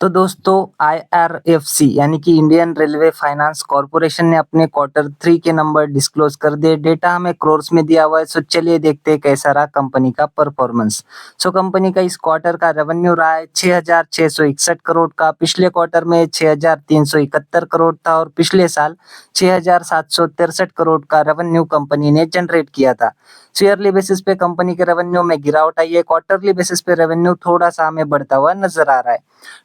तो दोस्तों आईआरएफसी यानी कि इंडियन रेलवे फाइनेंस कॉर्पोरेशन ने अपने क्वार्टर 3 के नंबर डिस्क्लोज कर दिए। डेटा हमें क्रोर्स में दिया हुआ है। सो चलिए देखते हैं कैसा रहा कंपनी का परफॉर्मेंस। सो कंपनी का इस क्वार्टर का रेवेन्यू रहा है 6,661 करोड़ का। पिछले क्वार्टर में 6,371 करोड़ था और पिछले साल 6,763 करोड़ का रेवेन्यू कंपनी ने जनरेट किया था। ईयरली बेसिस पे कंपनी के रेवेन्यू में गिरावट आई है। क्वार्टरली बेसिस पे रेवेन्यू थोड़ा सा हमें बढ़ता हुआ नजर आ रहा है।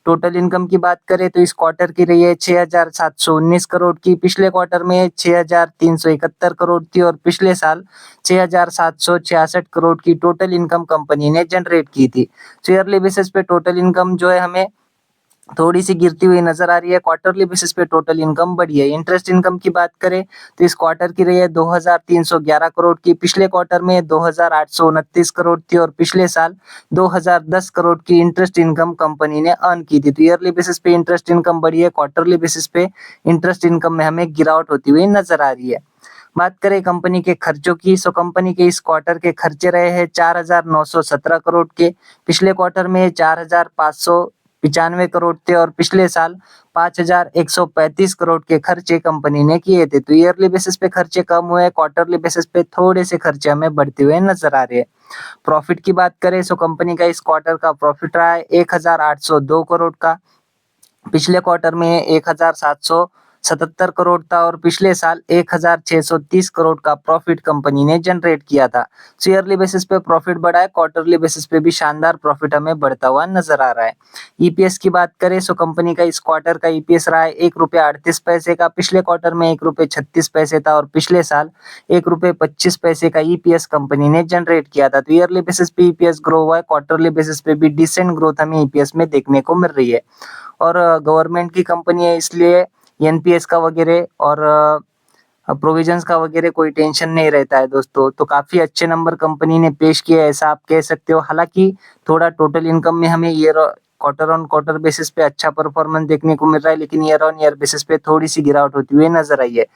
टोटल इनकम की बात करें तो इस क्वार्टर की रही है 6,719 करोड़ की। पिछले क्वार्टर में 6,371 करोड़ थी और पिछले साल 6,766 करोड़ की टोटल इनकम कंपनी ने जनरेट की थी। ईयरली बेसिस पे टोटल इनकम जो है हमें थोड़ी सी गिरती हुई नजर आ रही है। क्वार्टरली बेसिस पे टोटल इनकम बढ़ी है। इंटरेस्ट इनकम की बात करें तो इस क्वार्टर की रही है 2,311 करोड़ की। पिछले क्वार्टर में 2,829 करोड़ थी और पिछले साल 2,010 करोड़ की इंटरेस्ट इनकम कंपनी ने अर्न की थी। तो ईयरली बेसिस पे इंटरेस्ट इनकम बढ़ी है। क्वार्टरली बेसिस पे इंटरेस्ट इनकम में हमें गिरावट होती हुई नजर आ रही है। बात करें कंपनी के खर्चों की, सो कंपनी के इस क्वार्टर के खर्चे रहे हैं 4,917 करोड़ के। पिछले क्वार्टर में 4,595 करोड़ थे और पिछले साल 5,135 करोड़ के खर्चे कंपनी ने किए थे। तो ईयरली बेसिस पे खर्चे कम हुए, क्वार्टरली बेसिस पे थोड़े से खर्चे हमें बढ़ते हुए नजर आ रहे हैं। प्रॉफिट की बात करें सो कंपनी का इस क्वार्टर का प्रॉफिट रहा है 1,802 करोड़ का। पिछले क्वार्टर में 1,777 करोड़ था और पिछले साल 1,630 करोड़ का प्रॉफिट कंपनी ने जनरेट किया था। ईयरली बेसिस पे प्रॉफिट बढ़ा है, क्वार्टरली बेसिस पे भी शानदार प्रॉफिट हमें बढ़ता हुआ नजर आ रहा है। ईपीएस की बात करें सो कंपनी का इस क्वार्टर का ईपीएस रहा है 1 रुपये 38 पैसे का। पिछले क्वार्टर में 1 रुपये 36 पैसे था और पिछले साल 1 रुपये 25 पैसे का ईपीएस कंपनी ने जनरेट किया था। तो ईयरली बेसिस पे ईपीएस ग्रो हुआ है, क्वार्टरली बेसिस पे भी डिसेंट ग्रोथ हमें ईपीएस में देखने को मिल रही है। और गवर्नमेंट की कंपनी है इसलिए एनपीएस का वगैरह और प्रोविजंस का वगैरह कोई टेंशन नहीं रहता है दोस्तों। तो काफ़ी अच्छे नंबर कंपनी ने पेश किए ऐसा आप कह सकते हो। हालाँकि थोड़ा टोटल इनकम में हमें क्वार्टर ऑन क्वार्टर बेसिस पे अच्छा परफॉर्मेंस देखने को मिल रहा है, लेकिन ईयर ऑन ईयर बेसिस पे थोड़ी-सी गिरावट होती हुई नज़र आई है।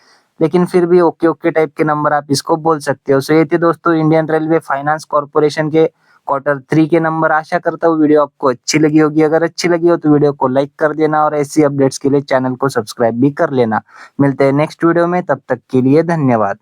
लेकिन फिर भी ओके-ओके टाइप के नंबर आप इसको बोल सकते हो। सो ये थे दोस्तों इंडियन रेलवे फाइनेंस कॉर्पोरेशन के क्वार्टर 3 के नंबर। आशा करता हूँ वीडियो आपको अच्छी लगी होगी। अगर अच्छी लगी हो तो वीडियो को लाइक कर देना और ऐसी अपडेट्स के लिए चैनल को सब्सक्राइब भी कर लेना। मिलते हैं नेक्स्ट वीडियो में, तब तक के लिए धन्यवाद।